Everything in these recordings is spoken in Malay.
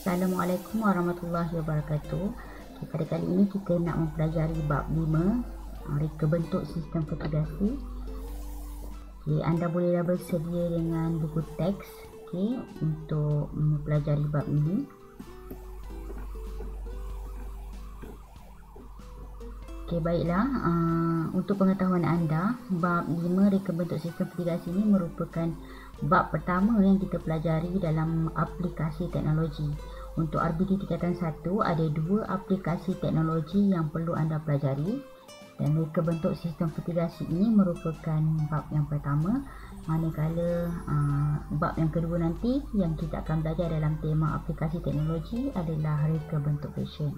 Assalamualaikum warahmatullahi wabarakatuh. Okay, pada kali ini kita nak mempelajari bab 5, reka bentuk sistem fertigasi. Okay, anda bolehlah bersedia dengan buku teks untuk mempelajari bab ini. Okay, baiklah, untuk pengetahuan anda, bab 5 reka bentuk sistem fertigasi ini merupakan bab pertama yang kita pelajari dalam aplikasi teknologi. Untuk RBT tingkatan 1 ada 2 aplikasi teknologi yang perlu anda pelajari, dan reka bentuk sistem fertigasi ini merupakan bab yang pertama, manakala bab yang kedua nanti yang kita akan belajar dalam tema aplikasi teknologi adalah reka bentuk fashion.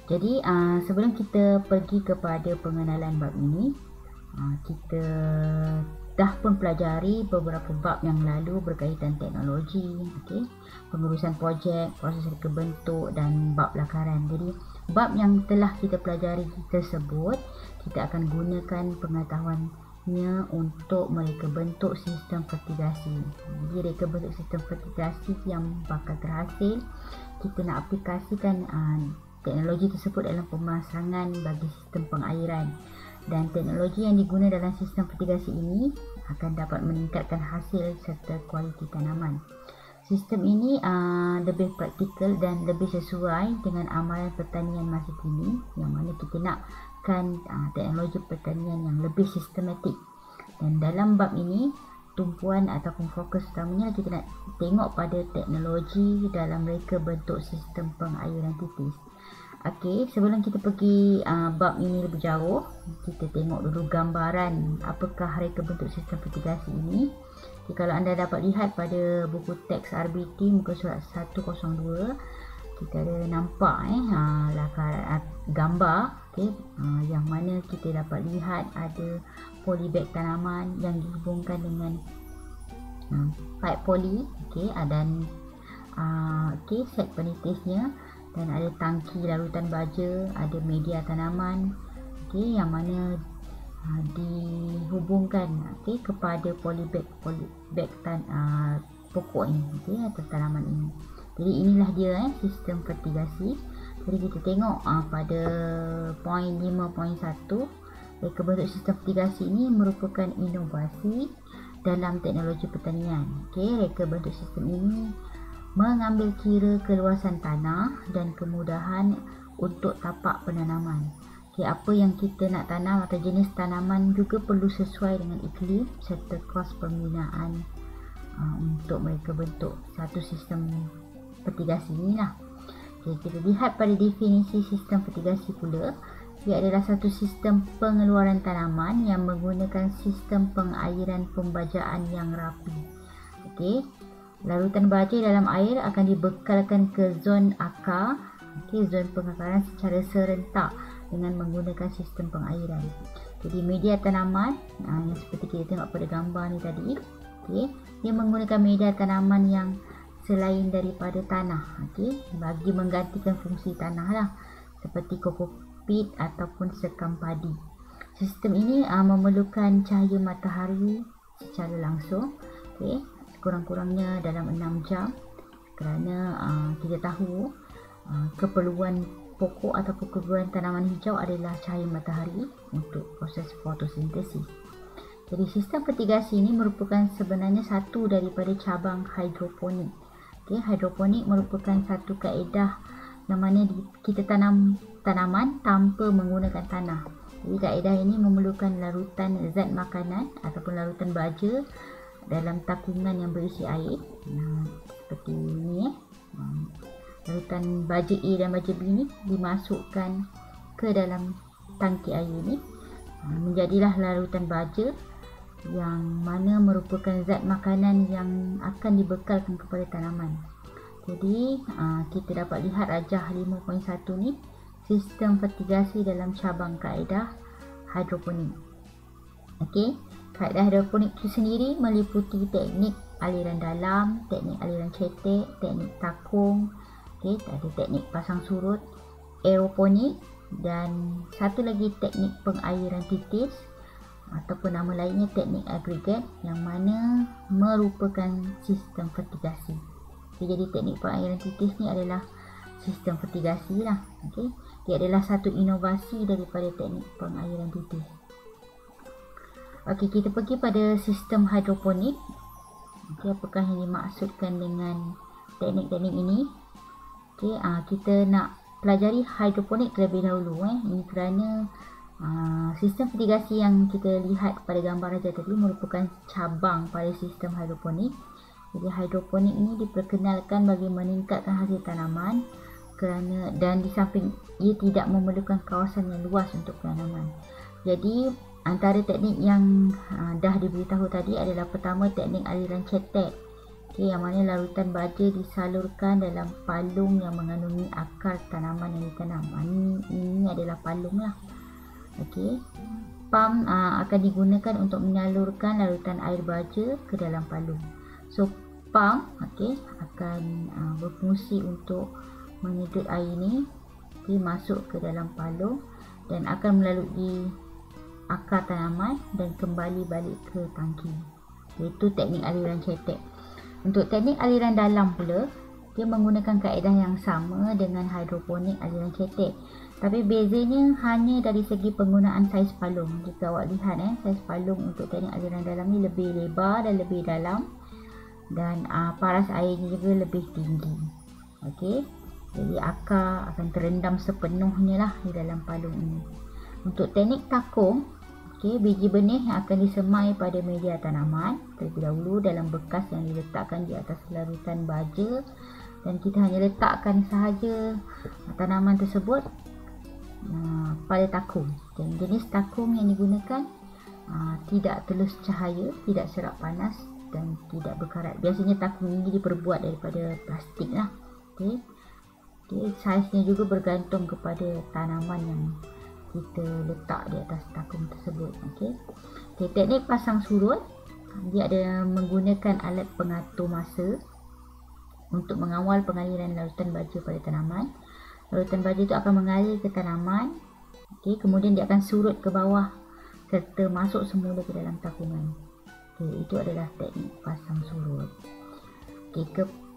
Jadi sebelum kita pergi kepada pengenalan bab ini, kita dah pun pelajari beberapa bab yang lalu berkaitan teknologi, pengurusan projek, proses reka bentuk dan bab lakaran. Jadi bab yang telah kita pelajari tersebut, kita akan gunakan pengetahuannya untuk mereka bentuk sistem fertigasi. Jadi reka bentuk sistem fertigasi yang bakal terhasil, kita nak aplikasikan teknologi tersebut dalam pemasangan bagi sistem pengairan. Dan teknologi yang diguna dalam sistem fertigasi ini akan dapat meningkatkan hasil serta kualiti tanaman. Sistem ini lebih praktikal dan lebih sesuai dengan amalan pertanian masa kini, yang mana kita nakkan teknologi pertanian yang lebih sistematik. Dan dalam bab ini, tumpuan ataupun fokus utamanya kita nak tengok pada teknologi dalam reka bentuk sistem pengairan titis. Okey, sebelum kita pergi bab ini lebih jauh, kita tengok dulu gambaran apakah reka bentuk sistem fertigasi ini. Okay, kalau anda dapat lihat pada buku teks RBT muka surat 102, kita ada nampak gambar, yang mana kita dapat lihat ada polybag tanaman yang dihubungkan dengan pipe poly, dan set penitisnya, dan ada tangki larutan baja, ada media tanaman, yang mana dihubungkan kepada polybag pokok ini, atau tanaman ini. Jadi inilah dia sistem fertigasi. Jadi kita tengok pada poin 5.1, reka bentuk sistem fertigasi ini merupakan inovasi dalam teknologi pertanian. Reka bentuk sistem ini mengambil kira keluasan tanah dan kemudahan untuk tapak penanaman. Apa yang kita nak tanam atau jenis tanaman juga perlu sesuai dengan iklim serta kos pembinaan untuk mereka bentuk satu sistem fertigasi inilah. Kita lihat pada definisi sistem fertigasi pula, ia adalah satu sistem pengeluaran tanaman yang menggunakan sistem pengairan pembajaan yang rapi. Larutan baja dalam air akan dibekalkan ke zon akar, zon pengakaran secara serentak dengan menggunakan sistem pengairan. Jadi media tanaman yang seperti kita tengok pada gambar ni tadi, dia menggunakan media tanaman yang selain daripada tanah, bagi menggantikan fungsi tanah lah, seperti kokopit ataupun sekam padi. Sistem ini memerlukan cahaya matahari secara langsung, kurang-kurangnya dalam 6 jam, kerana kita tahu keperluan pokok atau keperluan tanaman hijau adalah cahaya matahari untuk proses fotosintesis. Jadi sistem fertigasi ini merupakan sebenarnya satu daripada cabang hidroponik. Hidroponik merupakan satu kaedah yang mana kita tanam tanaman tanpa menggunakan tanah. Jadi kaedah ini memerlukan larutan zat makanan ataupun larutan baja dalam takungan yang berisi air, seperti ini. Larutan baja A dan baja B ini dimasukkan ke dalam tangki air ini, menjadilah larutan baja yang mana merupakan zat makanan yang akan dibekalkan kepada tanaman. Jadi kita dapat lihat rajah 5.1 ni, sistem fertigasi dalam cabang kaedah hidroponik. Kaedah hidroponik itu sendiri meliputi teknik aliran dalam, teknik aliran cetek, teknik takung, ada teknik pasang surut, aeroponik, dan satu lagi teknik pengairan titis ataupun nama lainnya teknik agregat, yang mana merupakan sistem fertigasi. Okay, jadi teknik pengairan titis ni adalah sistem fertigasi lah. Okay, dia adalah satu inovasi daripada teknik pengairan titis. Okey, kita pergi pada sistem hidroponik. Okey, apakah yang dimaksudkan dengan teknik-teknik ini? Okey, kita nak pelajari hidroponik terlebih dahulu. Ini kerana sistem fertigasi yang kita lihat pada gambar raja tadi merupakan cabang pada sistem hidroponik. Jadi hidroponik ini diperkenalkan bagi meningkatkan hasil tanaman dan di samping ia tidak memerlukan kawasan yang luas untuk penanaman. Jadi antara teknik yang dah diberitahu tadi adalah pertama teknik aliran cetek. Okey, yang mana larutan baja disalurkan dalam palung yang mengandungi akar tanaman yang ditanam. Ini adalah palung lah. Okey, pump akan digunakan untuk menyalurkan larutan air baja ke dalam palung. So pump akan berfungsi untuk menyedut air ini masuk ke dalam palung dan akan melalui akar tanaman dan kembali balik ke tangki. Iaitu teknik aliran cetek. Untuk teknik aliran dalam pula, dia menggunakan kaedah yang sama dengan hidroponik aliran cetek. Tapi bezanya hanya dari segi penggunaan saiz palung. Jika awak lihat saiz palung untuk teknik aliran dalam ni lebih lebar dan lebih dalam, dan paras airnya juga lebih tinggi. Okey, jadi akar akan terendam sepenuhnya lah di dalam palung ini. Untuk teknik takung, biji benih yang akan disemai pada media tanaman terlebih dahulu dalam bekas yang diletakkan di atas larutan baja, dan kita hanya letakkan sahaja tanaman tersebut pada takung. Dan jenis takung yang digunakan tidak telus cahaya, tidak serap panas dan tidak berkarat. Biasanya takung ini diperbuat daripada plastik lah. Saiznya juga bergantung kepada tanaman yang kita letak di atas takung tersebut. Teknik pasang surut, dia ada menggunakan alat pengatur masa untuk mengawal pengaliran larutan baja pada tanaman. Larutan baja itu akan mengalir ke tanaman, kemudian dia akan surut ke bawah serta masuk semula ke dalam takungan. Itu adalah teknik pasang surut.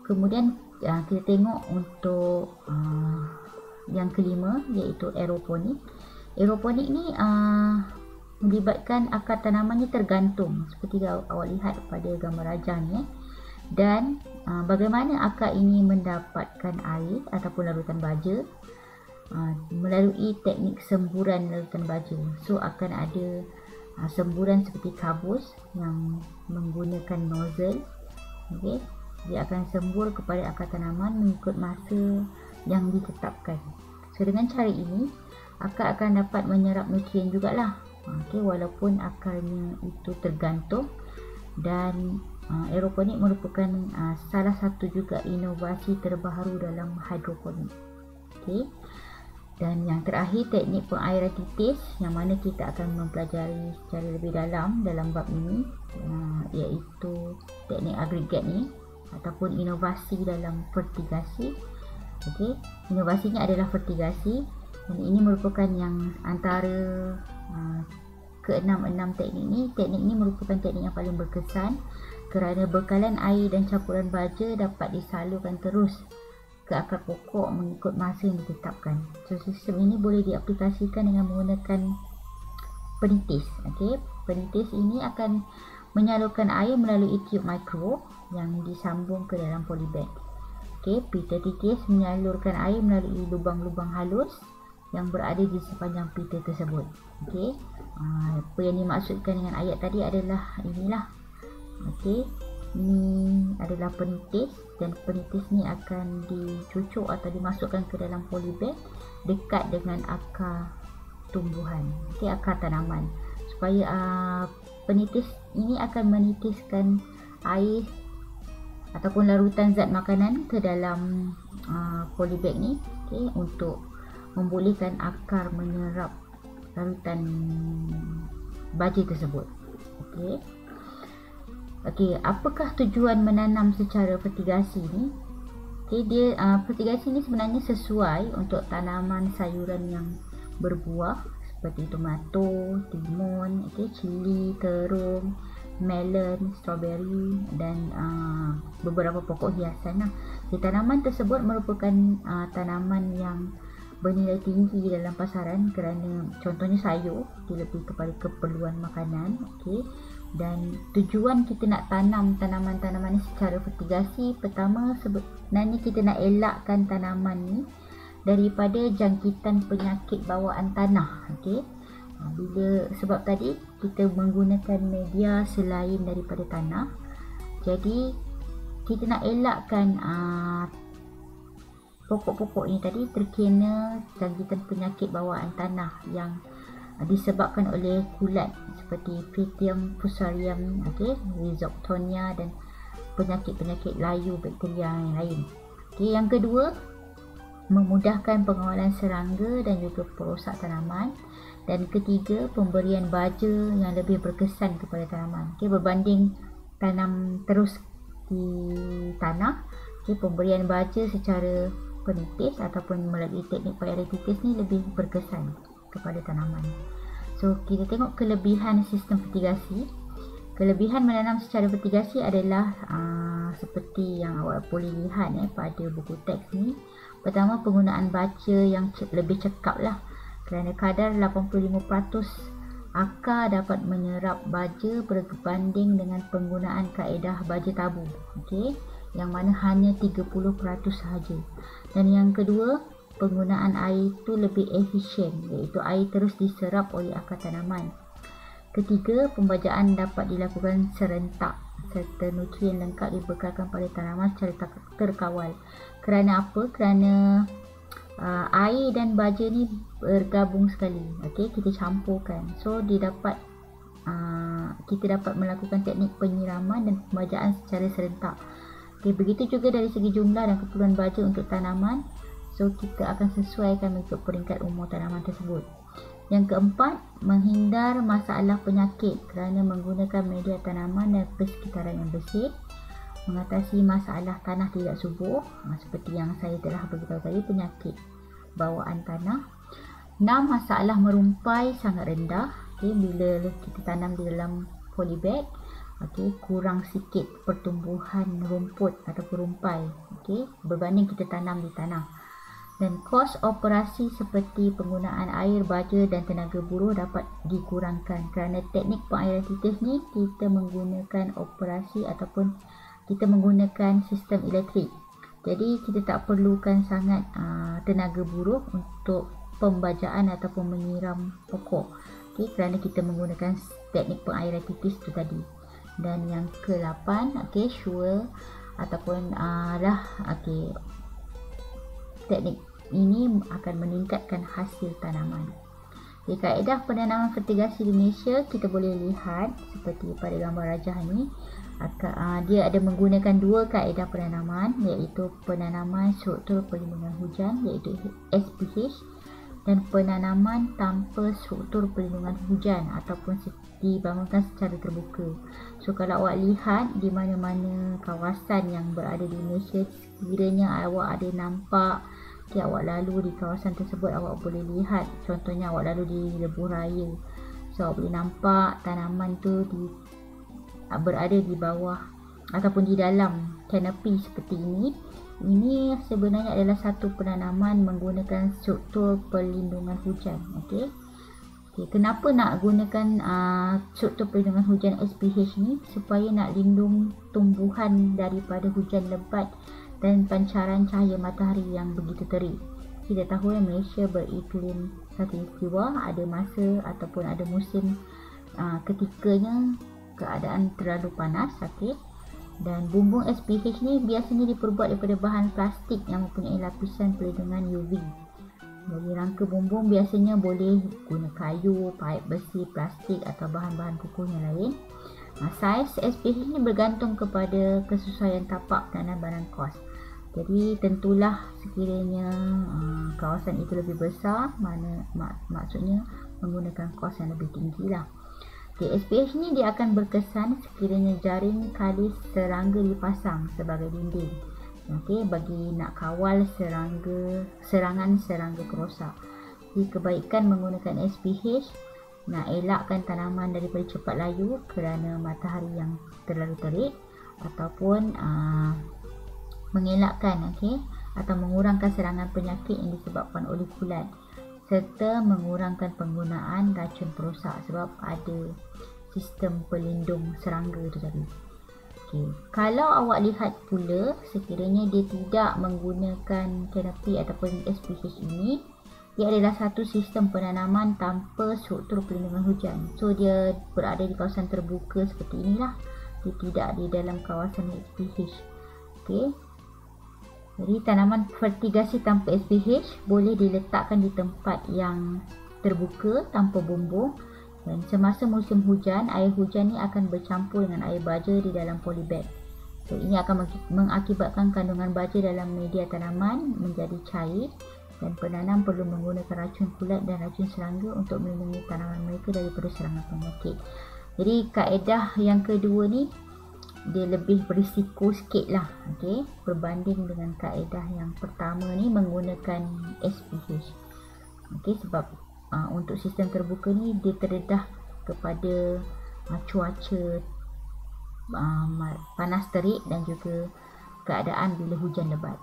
Kemudian kita tengok untuk yang kelima, iaitu aeroponik. Aeroponik ni melibatkan akar tanamannya tergantung seperti awak lihat pada gambar rajah ni. Dan bagaimana akar ini mendapatkan air ataupun larutan baja melalui teknik semburan larutan baja. So akan ada semburan seperti kabus yang menggunakan nozzle. Dia akan sembur kepada akar tanaman mengikut masa yang ditetapkan. So dengan cara ini akar akan dapat menyerap nutrien jugalah. Walaupun akarnya itu tergantung. Dan aeroponik merupakan salah satu juga inovasi terbaru dalam hidroponik. Dan yang terakhir, teknik pengairan titis yang mana kita akan mempelajari secara lebih dalam bab ini, iaitu teknik agregat ni ataupun inovasi dalam fertigasi. Inovasinya adalah fertigasi, dan ini merupakan yang antara ke-6 teknik ni. Teknik ini merupakan teknik yang paling berkesan kerana bekalan air dan campuran baja dapat disalurkan terus ke akar pokok mengikut masa yang ditetapkan. So sistem ini boleh diaplikasikan dengan menggunakan penitis. Penitis ini akan menyalurkan air melalui tube mikro yang disambung ke dalam polybag. Pita titis menyalurkan air melalui lubang-lubang halus yang berada di sepanjang pita tersebut. Apa yang dimaksudkan dengan ayat tadi adalah inilah. Ini adalah penitis, dan penitis ni akan dicucuk atau dimasukkan ke dalam polybag dekat dengan akar tumbuhan, akar tanaman, supaya penitis ini akan menitiskan air ataupun larutan zat makanan ke dalam polybag ni, untuk membolehkan akar menyerap larutan baja tersebut. Apakah tujuan menanam secara fertigasi ni? Fertigasi ni sebenarnya sesuai untuk tanaman sayuran yang berbuah seperti tomato, timun, cili, terung, melon, strawberry dan beberapa pokok hiasan lah. Tanaman tersebut merupakan tanaman yang bernilai tinggi dalam pasaran kerana contohnya sayur, dia lebih kepada keperluan makanan. Dan tujuan kita nak tanam tanaman-tanaman ni secara fertigasi, pertama sebenarnya kita nak elakkan tanaman ni daripada jangkitan penyakit bawaan tanah. Sebab tadi kita menggunakan media selain daripada tanah, jadi kita nak elakkan pokok-pokok ni tadi terkena jangkitan penyakit bawaan tanah yang disebabkan oleh kulat seperti Pythium fusarium, Rhizoctonia dan penyakit-penyakit layu bakteria yang lain. Yang kedua, memudahkan pengawalan serangga dan juga perosak tanaman. Dan ketiga, pemberian baja yang lebih berkesan kepada tanaman. Berbanding tanam terus di tanah, pemberian baja secara penitis ataupun melalui teknik pyretitis ni lebih berkesan kepada tanaman. So kita tengok kelebihan sistem fertigasi. Kelebihan menanam secara fertigasi adalah seperti yang awak boleh lihat pada buku teks ni. Pertama, penggunaan baja yang lebih cekap lah, kerana kadar 85% akar dapat menyerap baja berbanding dengan penggunaan kaedah baja tabu, yang mana hanya 30% sahaja. Dan yang kedua, penggunaan air itu lebih efisien, iaitu air terus diserap oleh akar tanaman. Ketiga, pembajaan dapat dilakukan serentak serta nutrien lengkap dibekalkan pada tanaman secara terkawal. Kerana apa? Kerana air dan baja ni bergabung sekali, kita campurkan. So dia dapat kita dapat melakukan teknik penyiraman dan pembajaan secara serentak. Begitu juga dari segi jumlah dan keperluan baja untuk tanaman. So kita akan sesuaikan mengikut peringkat umur tanaman tersebut. Yang keempat, menghindar masalah penyakit kerana menggunakan media tanaman dan persekitaran yang bersih. Mengatasi masalah tanah tidak subur, seperti yang saya telah beritahu tadi, penyakit bawaan tanah. 6. Masalah merumpai sangat rendah. Bila kita tanam di dalam polybag, kurang sikit pertumbuhan rumput ataupun rumpai, berbanding kita tanam di tanah. Dan kos operasi seperti penggunaan air, baja dan tenaga buruh dapat dikurangkan kerana teknik pengiratitis ni kita menggunakan operasi ataupun kita menggunakan sistem elektrik. Jadi kita tak perlukan sangat tenaga buruh untuk pembajaan ataupun menyiram pokok, kerana kita menggunakan teknik pengiratitis tu tadi. Dan yang ke-8, sure ataupun teknik ini akan meningkatkan hasil tanaman. Di kaedah penanaman fertigasi di Malaysia, kita boleh lihat seperti pada gambar rajah ni, dia ada menggunakan dua kaedah penanaman, iaitu penanaman struktur perlindungan hujan iaitu SPH dan penanaman tanpa struktur perlindungan hujan ataupun dibangunkan secara terbuka. So kalau awak lihat di mana-mana kawasan yang berada di Malaysia, sekiranya awak ada nampak awak lalu di kawasan tersebut, awak boleh lihat, contohnya awak lalu di Lebuh Raya, so awak boleh nampak tanaman tu berada di bawah ataupun di dalam kanopi seperti ini. Ini sebenarnya adalah satu penanaman menggunakan struktur perlindungan hujan. Kenapa nak gunakan struktur perlindungan hujan SPH ni? Supaya nak lindung tumbuhan daripada hujan lebat dan pancaran cahaya matahari yang begitu terik. Kita tahu Malaysia beriklim khatulistiwa, ada masa ataupun ada musim ketikanya keadaan terlalu panas. Dan bumbung SPH ni biasanya diperbuat daripada bahan plastik yang mempunyai lapisan perlindungan UV. Jadi rangka bumbung biasanya boleh guna kayu, paip besi, plastik atau bahan-bahan kukuh yang lain. Saiz SPH ni bergantung kepada kesesuaian tapak dan baran kos. Jadi tentulah sekiranya kawasan itu lebih besar, maksudnya menggunakan kos yang lebih tinggi lah. SPH ni dia akan berkesan sekiranya jaring kalis serangga dipasang sebagai dinding, bagi nak kawal serangan serangga kerosak. Jadi kebaikan menggunakan SPH nak elakkan tanaman daripada cepat layu kerana matahari yang terlalu terik ataupun mengelakkan atau mengurangkan serangan penyakit yang disebabkan oleh kulat, serta mengurangkan penggunaan racun perosak sebab ada sistem pelindung serangga tu tadi. Kalau awak lihat pula, sekiranya dia tidak menggunakan kanopi ataupun SPH ini, dia adalah satu sistem penanaman tanpa struktur perlindungan hujan. So dia berada di kawasan terbuka seperti inilah, dia tidak di dalam kawasan SPH. Jadi tanaman fertigasi tanpa SPH boleh diletakkan di tempat yang terbuka tanpa bumbung, dan semasa musim hujan, air hujan ni akan bercampur dengan air baja di dalam polybag. So ini akan mengakibatkan kandungan baja dalam media tanaman menjadi cair, dan penanam perlu menggunakan racun kulat dan racun serangga untuk melindungi tanaman mereka daripada serangan penyakit. Jadi kaedah yang kedua ni dia lebih berisiko sikit lah, berbanding dengan kaedah yang pertama ni menggunakan SPH. Sebab untuk sistem terbuka ni dia terdedah kepada cuaca panas terik dan juga keadaan bila hujan lebat.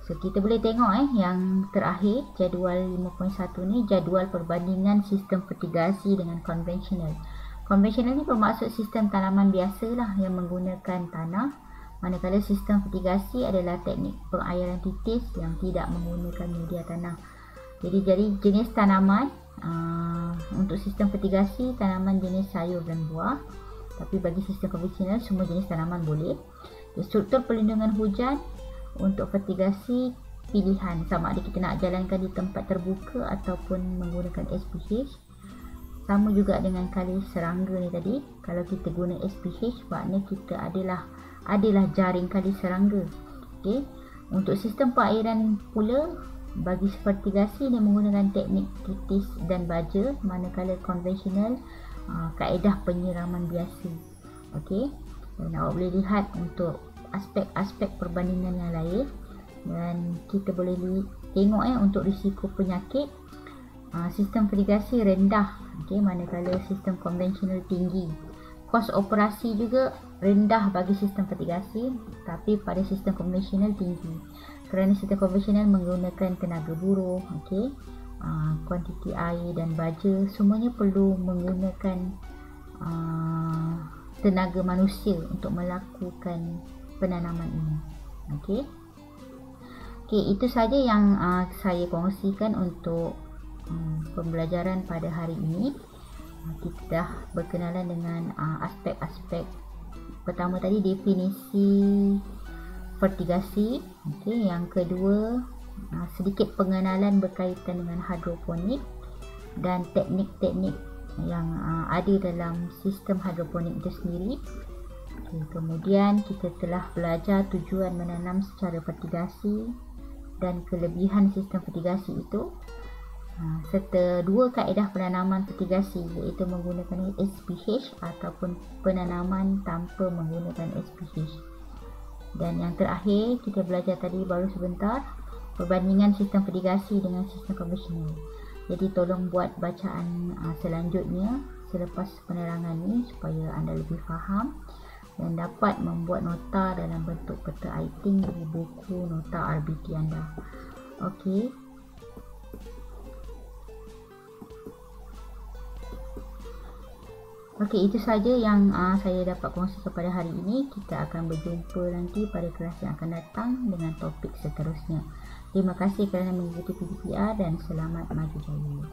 So kita boleh tengok yang terakhir, jadual 5.1 ni jadual perbandingan sistem fertigasi dengan konvensional. Konvensional ni bermaksud sistem tanaman biasa lah yang menggunakan tanah, manakala sistem fertigasi adalah teknik pengairan titis yang tidak menggunakan media tanah. Jadi jenis tanaman untuk sistem fertigasi, tanaman jenis sayur dan buah, tapi bagi sistem konvensional semua jenis tanaman boleh. Struktur perlindungan hujan untuk fertigasi pilihan, sama ada kita nak jalankan di tempat terbuka ataupun menggunakan SPH. Sama juga dengan kali serangga ni tadi, kalau kita guna SPH maknanya kita adalah jaring kali serangga. Untuk sistem perairan pula, bagi fertigasi dia menggunakan teknik titis dan baja, manakala konvensional kaedah penyiraman biasa. Dan awak boleh lihat untuk aspek-aspek perbandingan yang lain, dan kita boleh tengok untuk risiko penyakit, sistem fertigasi rendah, manakala sistem konvensional tinggi. Kos operasi juga rendah bagi sistem fertigasi, tapi pada sistem konvensional tinggi, kerana sistem konvensional menggunakan tenaga buruh, kuantiti air dan baja, semuanya perlu menggunakan tenaga manusia untuk melakukan penanaman ini. Itu saja yang saya kongsikan untuk pembelajaran pada hari ini. Kita dah berkenalan dengan aspek-aspek pertama tadi, definisi fertigasi. Yang kedua, sedikit pengenalan berkaitan dengan hidroponik dan teknik-teknik yang ada dalam sistem hidroponik itu sendiri. Kemudian kita telah belajar tujuan menanam secara fertigasi dan kelebihan sistem fertigasi itu, serta dua kaedah penanaman fertigasi, iaitu menggunakan SPH ataupun penanaman tanpa menggunakan SPH. Dan yang terakhir kita belajar tadi baru sebentar, perbandingan sistem fertigasi dengan sistem konvensional. Jadi tolong buat bacaan selanjutnya selepas penerangan ini supaya anda lebih faham dan dapat membuat nota dalam bentuk peta iting di buku nota RBT anda. Itu saja yang saya dapat kongsi pada hari ini. Kita akan berjumpa nanti pada kelas yang akan datang dengan topik seterusnya. Terima kasih kerana mengikuti PDPR dan selamat maju jaya.